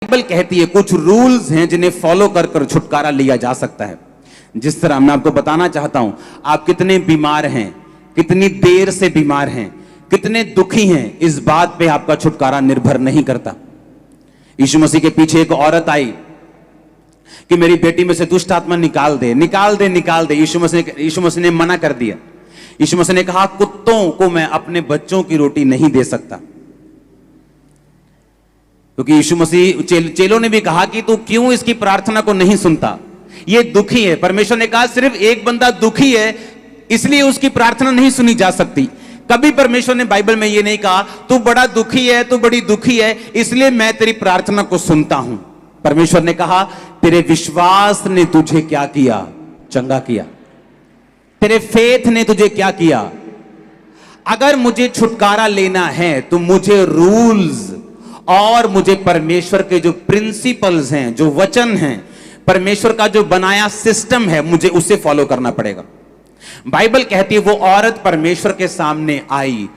Bible कहती है कुछ रूल्स हैं जिन्हें फॉलो कर कर छुटकारा लिया जा सकता है। जिस तरह मैं आपको बताना चाहता हूं, आप कितने बीमार हैं, कितनी देर से बीमार हैं, कितने दुखी हैं, इस बात पे आपका छुटकारा निर्भर नहीं करता। यीशु मसीह के पीछे एक औरत आई कि मेरी बेटी में से दुष्ट आत्मा निकाल दे, निकाल दे, निकाल दे। यीशु मसीह ने मना कर दिया। यीशु मसीह ने कहा, कुत्तों को मैं अपने बच्चों की रोटी नहीं दे सकता। क्योंकि यीशु मसीह चेलों ने भी कहा कि तू क्यों इसकी प्रार्थना को नहीं सुनता, ये दुखी है। परमेश्वर ने कहा सिर्फ एक बंदा दुखी है इसलिए उसकी प्रार्थना नहीं सुनी जा सकती। कभी परमेश्वर ने बाइबल में ये नहीं कहा तू बड़ा दुखी है, तू बड़ी दुखी है इसलिए मैं तेरी प्रार्थना को सुनता हूं। परमेश्वर ने कहा तेरे विश्वास ने तुझे क्या किया, चंगा किया। तेरे फेथ ने तुझे क्या किया। अगर मुझे छुटकारा लेना है तो मुझे रूल्स और मुझे परमेश्वर के जो प्रिंसिपल्स हैं, जो वचन हैं, परमेश्वर का जो बनाया सिस्टम है, मुझे उसे फॉलो करना पड़ेगा। बाइबल कहती है वो औरत परमेश्वर के सामने आई।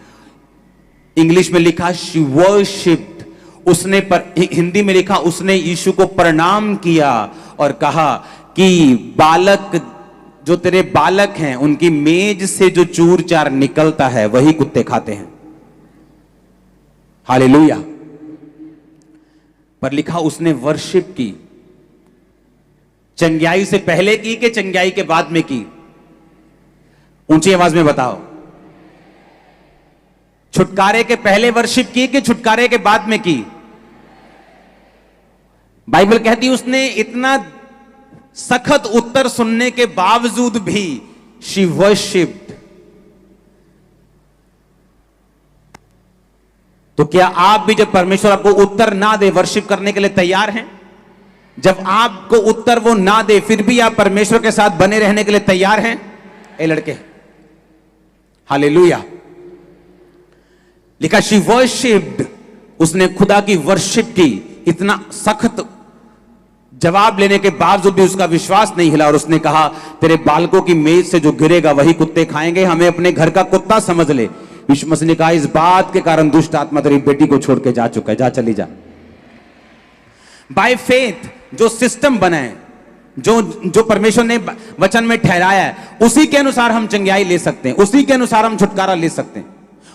इंग्लिश में लिखा शी वर्शिप्ड, उसने हिंदी में लिखा उसने यीशु को प्रणाम किया और कहा कि बालक, जो तेरे बालक हैं उनकी मेज से जो चूर चार निकलता है वही कुत्ते खाते हैं। हालेलुया। पर लिखा उसने वर्शिप की। चंगियाई से पहले की कि चंगियाई के बाद में की? ऊंची आवाज में बताओ। छुटकारे के पहले वर्शिप की कि छुटकारे के बाद में की? बाइबल कहती उसने इतना सख्त उत्तर सुनने के बावजूद भी शी वर्शिप्ड। तो क्या आप भी जब परमेश्वर आपको उत्तर ना दे वर्शिप करने के लिए तैयार हैं? जब आपको उत्तर वो ना दे फिर भी आप परमेश्वर के साथ बने रहने के लिए तैयार हैं? ए लड़के, हालेलुया। लिखा शी वर्शिप्ड, उसने खुदा की वर्शिप की। इतना सख्त जवाब लेने के बावजूद भी उसका विश्वास नहीं हिला और उसने कहा तेरे बालकों की मेज से जो गिरेगा वही कुत्ते खाएंगे, हमें अपने घर का कुत्ता समझ ले। यीशु मसीह ने कहा इस बात के कारण दुष्ट आत्मा तेरी बेटी को छोड़ के जा चुका है, जा चली जा। बाय फेथ जो सिस्टम बना है, जो परमेश्वर ने वचन में ठहराया है, उसी के अनुसार हम चंगियाई ले सकते हैं, उसी के अनुसार हम छुटकारा ले सकते हैं।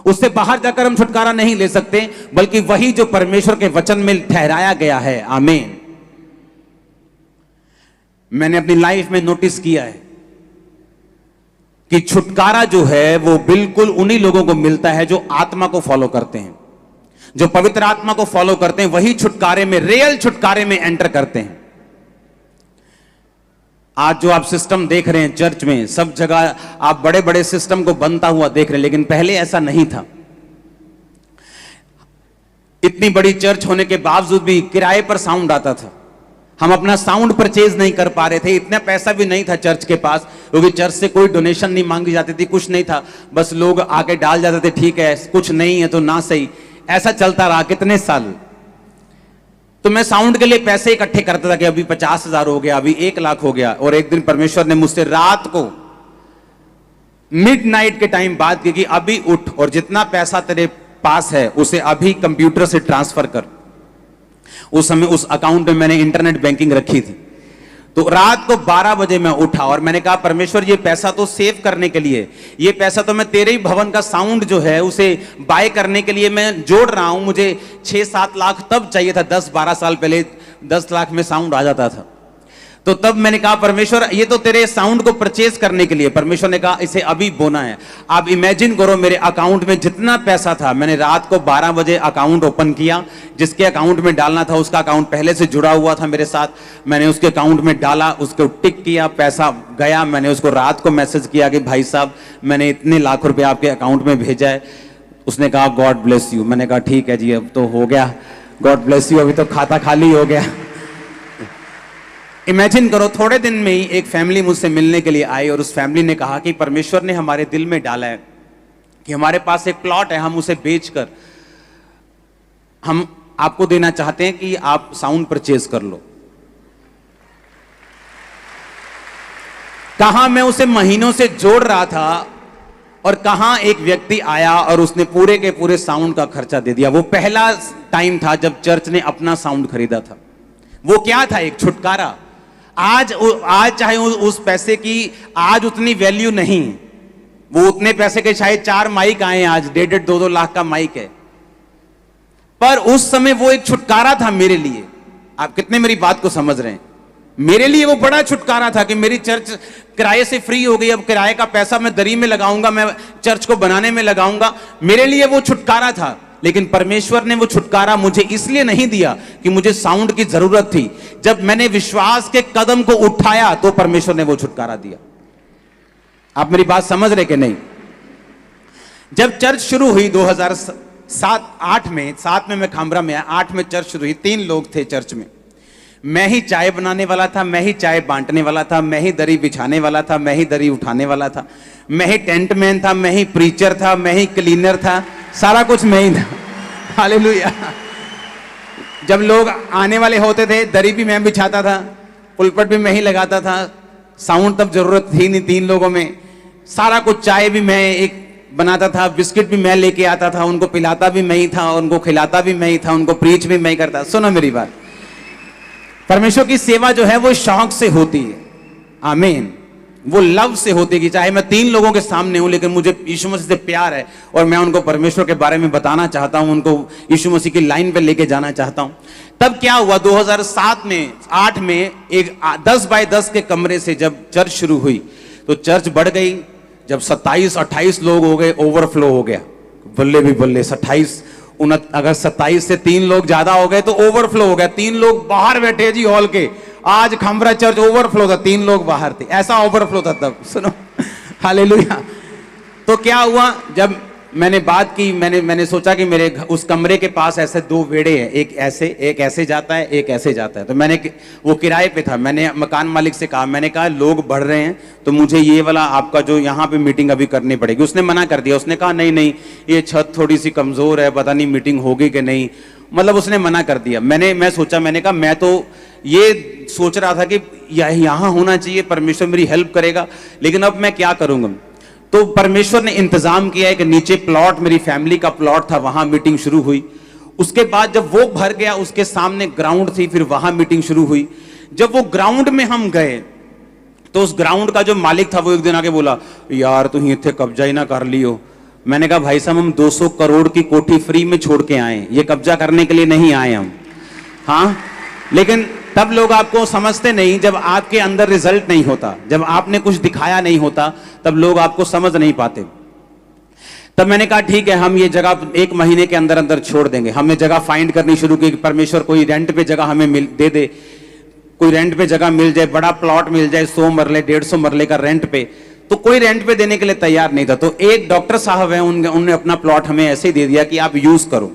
उससे बाहर जाकर हम छुटकारा नहीं ले सकते, बल्कि वही जो परमेश्वर के वचन में ठहराया गया है। आमीन। मैंने अपनी लाइफ में नोटिस किया है कि छुटकारा जो है वो बिल्कुल उन्हीं लोगों को मिलता है जो आत्मा को फॉलो करते हैं, जो पवित्र आत्मा को फॉलो करते हैं, वही छुटकारे में, रियल छुटकारे में एंटर करते हैं। आज जो आप सिस्टम देख रहे हैं चर्च में, सब जगह आप बड़े बड़े सिस्टम को बनता हुआ देख रहे हैं, लेकिन पहले ऐसा नहीं था। इतनी बड़ी चर्च होने के बावजूद भी किराए पर साउंड आता था। हम अपना साउंड परचेज नहीं कर पा रहे थे, इतना पैसा भी नहीं था चर्च के पास, क्योंकि चर्च से कोई डोनेशन नहीं मांगी जाती थी, कुछ नहीं था, बस लोग आके डाल जाते थे, ठीक है कुछ नहीं है तो ना सही। ऐसा चलता रहा कितने साल। तो मैं साउंड के लिए पैसे इकट्ठे करता था कि अभी 50,000 हो गया, अभी 1,00,000 हो गया। और एक दिन परमेश्वर ने मुझसे रात को मिडनाइट के टाइम बात की कि अभी उठ और जितना पैसा तेरे पास है उसे अभी कंप्यूटर से ट्रांसफर कर। उस समय उस अकाउंट में मैंने इंटरनेट बैंकिंग रखी थी। तो रात को 12 बजे मैं उठा और मैंने कहा परमेश्वर ये पैसा तो सेव करने के लिए, ये पैसा तो मैं तेरे ही भवन का साउंड जो है उसे बाय करने के लिए मैं जोड़ रहा हूं। मुझे 6-7 लाख तब चाहिए था, 10-12 साल पहले 10 लाख में साउंड आ जाता था। तो तब मैंने कहा परमेश्वर ये तो तेरे साउंड को परचेज करने के लिए। परमेश्वर ने कहा इसे अभी बोना है। आप इमेजिन करो मेरे अकाउंट में जितना पैसा था, मैंने रात को 12 बजे अकाउंट ओपन किया, जिसके अकाउंट में डालना था उसका अकाउंट पहले से जुड़ा हुआ था मेरे साथ, मैंने उसके अकाउंट में डाला, उसको टिक किया, पैसा गया। मैंने उसको रात को मैसेज किया कि भाई साहब मैंने इतने लाख रुपए आपके अकाउंट में भेजा है। उसने कहा गॉड ब्लेस यू। मैंने कहा ठीक है जी अब तो हो गया, गॉड ब्लेस यू, अभी तो खाता खाली हो गया। इमेजिन करो थोड़े दिन में ही एक फैमिली मुझसे मिलने के लिए आई और उस फैमिली ने कहा कि परमेश्वर ने हमारे दिल में डाला है कि हमारे पास एक प्लॉट है, हम उसे बेचकर हम आपको देना चाहते हैं कि आप साउंड परचेज कर लो। कहा मैं उसे महीनों से जोड़ रहा था और कहां एक व्यक्ति आया और उसने पूरे के पूरे साउंड का खर्चा दे दिया। वो पहला टाइम था जब चर्च ने अपना साउंड खरीदा था। वो क्या था? एक छुटकारा। आज चाहे उस पैसे की आज उतनी वैल्यू नहीं, वो उतने पैसे के शायद 4 माइक आए, आज 1.5-2 लाख का माइक है, पर उस समय वो एक छुटकारा था मेरे लिए। आप कितने मेरी बात को समझ रहे हैं? मेरे लिए वो बड़ा छुटकारा था कि मेरी चर्च किराए से फ्री हो गई, अब किराए का पैसा मैं दरी में लगाऊंगा, मैं चर्च को बनाने में लगाऊंगा। मेरे लिए वो छुटकारा था। लेकिन परमेश्वर ने वो छुटकारा मुझे इसलिए नहीं दिया कि मुझे साउंड की जरूरत थी। जब मैंने विश्वास के कदम को उठाया तो परमेश्वर ने वो छुटकारा दिया। आप मेरी बात समझ रहे कि नहीं? जब चर्च शुरू हुई 2007-8 में, 7 में मैं खामरा में आया, 8 में चर्च शुरू हुई। 3 लोग थे चर्च में। मैं ही चाय बनाने वाला था, मैं ही चाय बांटने वाला था, मैं ही दरी बिछाने वाला था, मैं ही दरी उठाने वाला था, मैं ही टेंट मैन था, मैं ही प्रीचर था, मैं ही क्लीनर था, सारा कुछ मैं ही था। हालेलुया। जब लोग आने वाले होते थे, दरी भी मैं बिछाता था, पुलपट भी मैं ही लगाता था। साउंड तब जरूरत थी नहीं 3 लोगों में। सारा कुछ, चाय भी मैं एक बनाता था, बिस्किट भी मैं लेके आता था, उनको पिलाता भी मैं ही था, उनको खिलाता भी मैं ही था, उनको प्रीच भी मैं ही करता। सुनो मेरी बात, परमेश्वर की सेवा जो है वो शौक से होती है। आमीन। वो लव से होती है कि चाहे मैं 3 लोगों के सामने हूं, लेकिन मुझे यीशु मसीह से प्यार है और मैं उनको परमेश्वर के बारे में बताना चाहता हूं, उनको यीशु मसीह की लाइन पे लेके जाना चाहता हूं। तब क्या हुआ, 2007 में 8 में एक 10 बाय 10 के कमरे से जब चर्च शुरू हुई तो चर्च बढ़ गई। जब 27-28 लोग हो गए, ओवरफ्लो हो गया। बल्ले भी बल्ले, 28 अगर 27 से 3 लोग ज्यादा हो गए तो ओवरफ्लो हो गया। 3 लोग बाहर बैठे जी हॉल के। आज खमरा चर्च ओवरफ्लो था, 3 लोग बाहर थे, ऐसा ओवरफ्लो था तब। सुनो, हालेलुया। तो क्या हुआ, जब मैंने बात की, मैंने सोचा कि मेरे उस कमरे के पास ऐसे 2 वेड़े हैं, एक ऐसे जाता है, एक ऐसे जाता है। तो मैंने, वो किराए पे था, मैंने मकान मालिक से कहा, मैंने कहा लोग बढ़ रहे हैं तो मुझे ये वाला आपका जो यहाँ पे मीटिंग अभी करनी पड़ेगी। उसने मना कर दिया। उसने कहा नहीं ये छत थोड़ी सी कमजोर है, पता नहीं मीटिंग होगी कि नहीं, मतलब उसने मना कर दिया। मैं सोचा, मैंने कहा मैं तो ये सोच रहा था कि यहाँ होना चाहिए, परमेश्वर मेरी हेल्प करेगा, लेकिन अब मैं क्या करूंगा। तो परमेश्वर ने इंतजाम किया है कि नीचे प्लॉट, मेरी फैमिली का प्लॉट था, वहां मीटिंग शुरू हुई। उसके बाद जब वो भर गया, उसके सामने ग्राउंड थी, फिर वहां मीटिंग शुरू हुई। जब वो ग्राउंड में हम गए तो उस ग्राउंड का जो मालिक था वो एक दिन आके बोला, यार तुम इतने कब्जा ही ना कर लियो। मैंने कहा भाई साहब, हम 200 करोड़ की कोठी फ्री में छोड़ के आए, ये कब्जा करने के लिए नहीं आए हम। हाँ, लेकिन तब लोग आपको समझते नहीं, जब आपके अंदर रिजल्ट नहीं होता, जब आपने कुछ दिखाया नहीं होता, तब लोग आपको समझ नहीं पाते। तब मैंने कहा ठीक है, हम ये जगह 1 महीने के अंदर अंदर छोड़ देंगे। हमने जगह फाइंड करनी शुरू की, परमेश्वर कोई रेंट पे जगह हमें दे दे, कोई रेंट पे जगह मिल जाए, बड़ा प्लॉट मिल जाए, 100 मरले 150 मरले का रेंट पे। तो कोई रेंट पे देने के लिए तैयार नहीं था। तो एक डॉक्टर साहब है, उन्होंने अपना प्लॉट हमें ऐसे ही दे दिया कि आप यूज करो।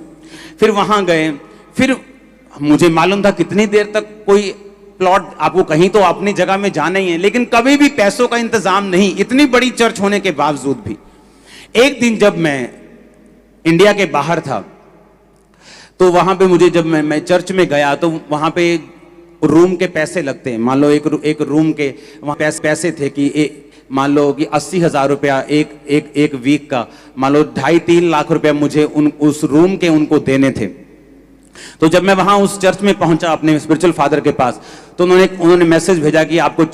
फिर वहां गए, फिर मुझे मालूम था कितनी देर तक कोई प्लॉट, आपको कहीं तो अपनी जगह में जाना ही है, लेकिन कभी भी पैसों का इंतजाम नहीं, इतनी बड़ी चर्च होने के बावजूद भी। एक दिन जब मैं इंडिया के बाहर था तो वहां पे मुझे, जब मैं चर्च में गया तो वहां पे रूम के पैसे लगते हैं। मान लो एक रूम के वहां पैसे थे कि मान लो कि 80,000 रुपया एक वीक का, मान लो 2.5-3 लाख रुपया मुझे उस रूम के उनको देने थे। तो जब मैं वहां उस चर्च में पहुंचा अपने स्पिरिचुअल फादर के पास, तो उन्होंने मैसेज भेजा कि आपको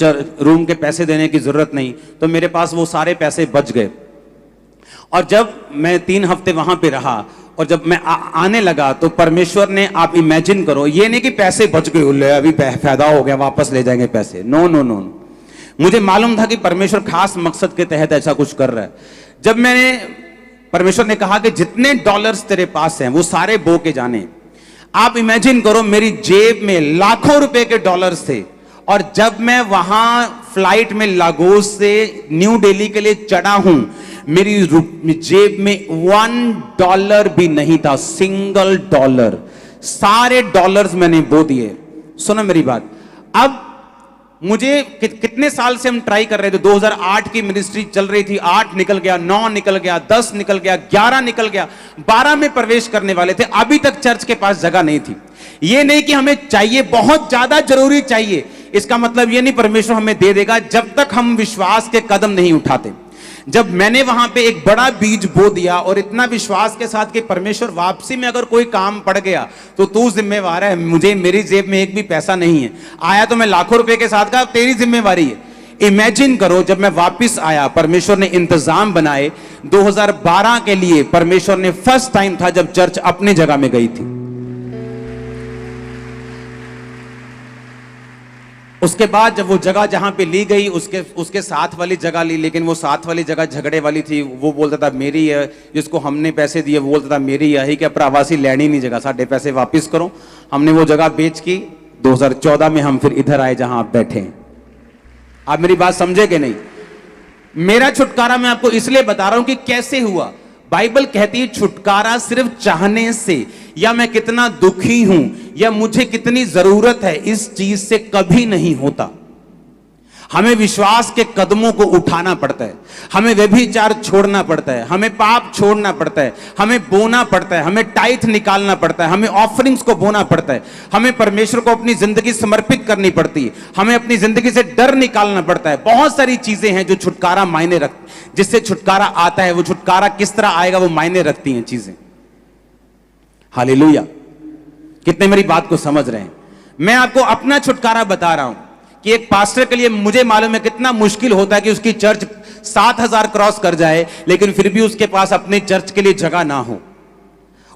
रूम के पैसे देने की जरूरत नहीं। तो मेरे पास वो सारे पैसे बच गए। और जब मैं 3 हफ्ते वहां पे रहा और जब मैं आने लगा तो परमेश्वर ने, आप इमेजिन करो, ये नहीं कि पैसे बच गए, अभी फायदा हो गया वापस ले जाएंगे पैसे, नो नो नो। मुझे मालूम था कि परमेश्वर खास मकसद के तहत ऐसा कुछ कर रहा है। जब मैंने, परमेश्वर ने कहा कि जितने डॉलर्स तेरे पास हैं वो सारे बो के जाने। आप इमेजिन करो, मेरी जेब में लाखों रुपए के डॉलर्स थे। और जब मैं वहां फ्लाइट में लागोस से न्यू दिल्ली के लिए चढ़ा हूं, मेरी जेब में $1 भी नहीं था, सिंगल डॉलर। सारे डॉलर्स मैंने बो दिए। सुनो मेरी बात, अब मुझे कितने साल से हम ट्राई कर रहे थे। 2008 की मिनिस्ट्री चल रही थी, 8 निकल गया, 9 निकल गया, 10 निकल गया, 11 निकल गया, 12 में प्रवेश करने वाले थे। अभी तक चर्च के पास जगह नहीं थी। ये नहीं कि हमें चाहिए, बहुत ज्यादा जरूरी चाहिए, इसका मतलब ये नहीं परमेश्वर हमें दे देगा जब तक हम विश्वास के कदम नहीं उठाते। जब मैंने वहां पे एक बड़ा बीज बो दिया और इतना विश्वास के साथ कि परमेश्वर वापसी में अगर कोई काम पड़ गया तो तू जिम्मेवार है, मुझे मेरी जेब में एक भी पैसा नहीं है, आया तो मैं लाखों रुपए के साथ का, तेरी जिम्मेवारी है। इमेजिन करो जब मैं वापस आया, परमेश्वर ने इंतजाम बनाए। 2012 के लिए परमेश्वर ने फर्स्ट टाइम था जब चर्च अपनी जगह में गई थी। उसके बाद जब वो जगह जहां पे ली गई उसके साथ वाली जगह ली, लेकिन वो साथ वाली जगह झगड़े वाली थी। वो बोलता था मेरी है, जिसको हमने पैसे दिए वो बोलता था मेरी है कि प्रवासी लेनी नहीं जगह, साढ़े पैसे वापस करो। हमने वो जगह बेच की। 2014 में हम फिर इधर आए जहां आप बैठे हैं। आप मेरी बात समझे कि नहीं? मेरा छुटकारा मैं आपको इसलिए बता रहा हूं कि कैसे हुआ। बाइबल कहती है छुटकारा सिर्फ चाहने से, या मैं कितना दुखी हूं, या मुझे कितनी जरूरत है, इस चीज से कभी नहीं होता। हमें विश्वास के कदमों को उठाना पड़ता है, हमें व्यभिचार छोड़ना पड़ता है, हमें पाप छोड़ना पड़ता है, हमें बोना पड़ता है, हमें टाइथ निकालना पड़ता है, हमें ऑफरिंग्स को बोना पड़ता है, हमें परमेश्वर को अपनी जिंदगी समर्पित करनी पड़ती है, हमें अपनी जिंदगी से डर निकालना पड़ता है। बहुत सारी चीजें हैं जो छुटकारा मायने रख, जिससे छुटकारा आता है। वो छुटकारा किस तरह आएगा वो मायने रखती हैं चीजें। हालेलुया! कितने मेरी बात को समझ रहे हैं? मैं आपको अपना छुटकारा बता रहा हूं कि एक पास्टर के लिए मुझे मालूम है कितना मुश्किल होता है कि उसकी चर्च 7,000 क्रॉस कर जाए, लेकिन फिर भी उसके पास अपने चर्च के लिए जगह ना हो।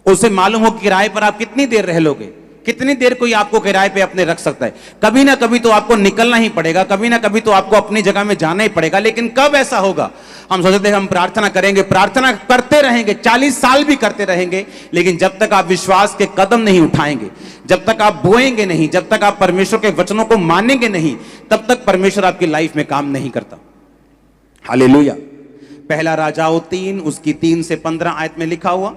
उसे मालूम हो किराए पर आप कितनी देर रह लोगे, कितनी देर कोई आपको किराए पे अपने रख सकता है। कभी ना कभी तो आपको निकलना ही पड़ेगा, कभी ना कभी तो आपको अपनी जगह में जाना ही पड़ेगा। लेकिन कब ऐसा होगा? हम सोचते हैं हम प्रार्थना करेंगे, प्रार्थना करते रहेंगे, 40 साल भी करते रहेंगे, लेकिन जब तक आप विश्वास के कदम नहीं उठाएंगे, जब तक आप बोएंगे नहीं, जब तक आप परमेश्वर के वचनों को मानेंगे नहीं, तब तक परमेश्वर आपकी लाइफ में काम नहीं करता। हालेलुया! पहला राजाओं 3 उसकी 3 से 15 आयत में लिखा हुआ,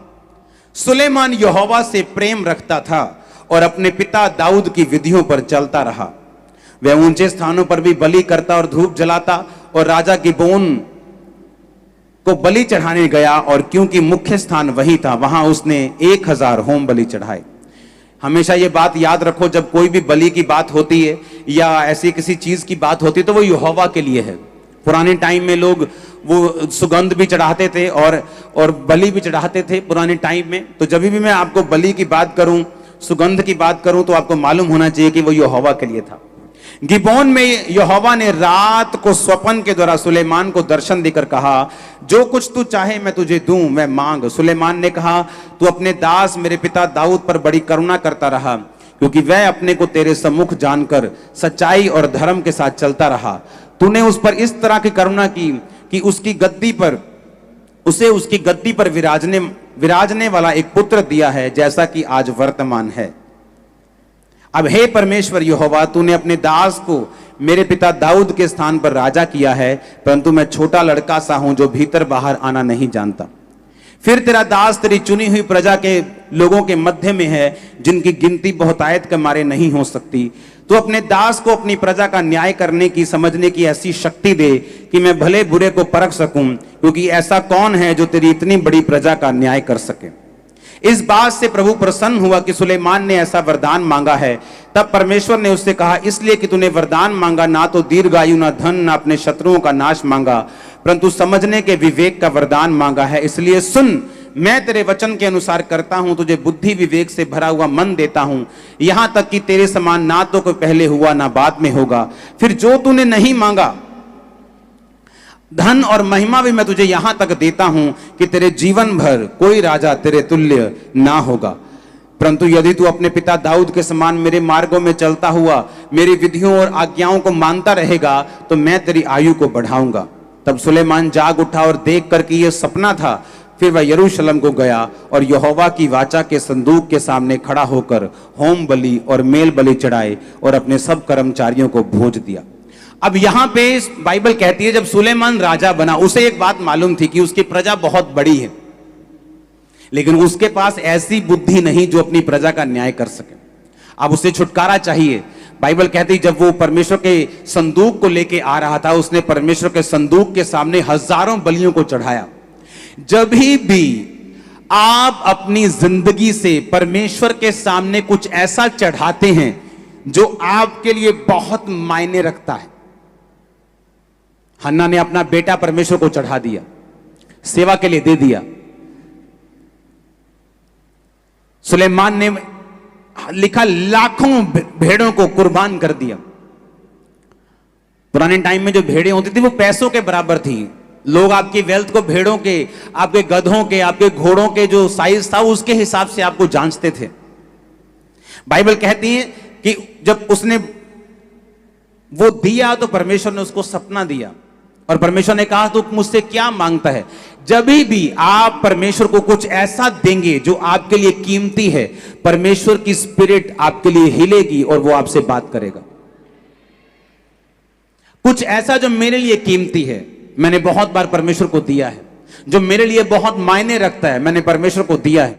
सुलेमान यहोवा से प्रेम रखता था और अपने पिता दाऊद की विधियों पर चलता रहा। वह ऊंचे स्थानों पर भी बलि करता और धूप जलाता, और राजा गिबोन को बलि चढ़ाने गया, और क्योंकि मुख्य स्थान वही था, वहां उसने 1000 होम बलि चढ़ाए। हमेशा यह बात याद रखो, जब कोई भी बलि की बात होती है या ऐसी किसी चीज की बात होती है तो वो यहोवा के लिए है। पुराने टाइम में लोग वो सुगंध भी चढ़ाते थे और बलि भी चढ़ाते थे पुराने टाइम में। तो जब भी मैं आपको बलि की बात करूं, सुगंध की बात करूं, तो आपको मालूम होना चाहिए कि वो यहोवा के लिए था। गिबोन में यहोवा ने रात को स्वप्न के द्वारा सुलेमान को दर्शन देकर कहा, जो कुछ तू चाहे मैं तुझे दूं, मैं मांग। सुलेमान ने कहा, तू अपने दास मेरे पिता दाऊद पर बड़ी करुणा करता रहा, क्योंकि वह अपने को तेरे सम्मुख जानकर सच्चाई और धर्म के साथ चलता रहा। तूने उस पर इस तरह की करुणा की कि उसे उसकी गद्दी पर विराजने वाला एक पुत्र दिया है, जैसा कि आज वर्तमान है। अब हे परमेश्वर यहोवा, तूने अपने दास को मेरे पिता दाऊद के स्थान पर राजा किया है, परंतु मैं छोटा लड़का सा हूं जो भीतर बाहर आना नहीं जानता। फिर तेरा दास तेरी चुनी हुई प्रजा के लोगों के मध्य में है, जिनकी गिनती बहुतायत के मारे नहीं हो सकती। तो अपने दास को अपनी प्रजा का न्याय करने की, समझने की ऐसी शक्ति दे कि मैं भले बुरे को परख सकूं, क्योंकि ऐसा कौन है जो तेरी इतनी बड़ी प्रजा का न्याय कर सके। इस बात से प्रभु प्रसन्न हुआ कि सुलेमान ने ऐसा वरदान मांगा है। तब परमेश्वर ने उससे कहा, इसलिए कि तूने वरदान मांगा, ना तो दीर्घायु, ना धन, ना अपने शत्रुओं का नाश मांगा, परंतु समझने के विवेक का वरदान मांगा है। इसलिए सुन, मैं तेरे वचन के अनुसार करता हूं, तुझे बुद्धि विवेक से भरा हुआ मन देता हूं, यहां तक कि तेरे समान ना तो कोई पहले हुआ ना बाद में होगा। फिर जो तूने नहीं मांगा, धन और महिमा भी मैं तुझे यहां तक देता हूं कि तेरे जीवन भर कोई राजा तेरे तुल्य ना होगा। परंतु यदि तू अपने पिता दाऊद के समान मेरे मार्गों में चलता हुआ मेरी विधियों और आज्ञाओं को मानता रहेगा, तो मैं तेरी आयु को बढ़ाऊंगा। तब सुलेमान जाग उठा और देख कर कि यह सपना था। फिर वह यरूशलेम को गया और यहोवा की वाचा के संदूक के सामने खड़ा होकर होम बलि और मेल बलि चढ़ाए और अपने सब कर्मचारियों को भोज दिया। अब यहां पे बाइबल कहती है, जब सुलेमान राजा बना, उसे एक बात मालूम थी कि उसकी प्रजा बहुत बड़ी है, लेकिन उसके पास ऐसी बुद्धि नहीं जो अपनी प्रजा का न्याय कर सके। अब उसे छुटकारा चाहिए। बाइबल कहती है, जब वो परमेश्वर के संदूक को लेके आ रहा था, उसने परमेश्वर के संदूक के सामने हजारों बलियों को चढ़ाया। जब भी आप अपनी जिंदगी से परमेश्वर के सामने कुछ ऐसा चढ़ाते हैं जो आपके लिए बहुत मायने रखता है, हन्ना ने अपना बेटा परमेश्वर को चढ़ा दिया, सेवा के लिए दे दिया। सुलेमान ने लिखा लाखों भेड़ों को कुर्बान कर दिया। पुराने टाइम में जो भेड़ें होती थी वो पैसों के बराबर थी। लोग आपकी वेल्थ को भेड़ों के, आपके गधों के, आपके घोड़ों के जो साइज था उसके हिसाब से आपको जांचते थे। बाइबल कहती है कि जब उसने वो दिया तो परमेश्वर ने उसको सपना दिया और परमेश्वर ने कहा तू मुझसे क्या मांगता है। जब भी आप परमेश्वर को कुछ ऐसा देंगे जो आपके लिए कीमती है, परमेश्वर की स्पिरिट आपके लिए हिलेगी और वो आपसे बात करेगा। कुछ ऐसा जो मेरे लिए कीमती है, मैंने बहुत बार परमेश्वर को दिया है। जो मेरे लिए बहुत मायने रखता है, मैंने परमेश्वर को दिया है।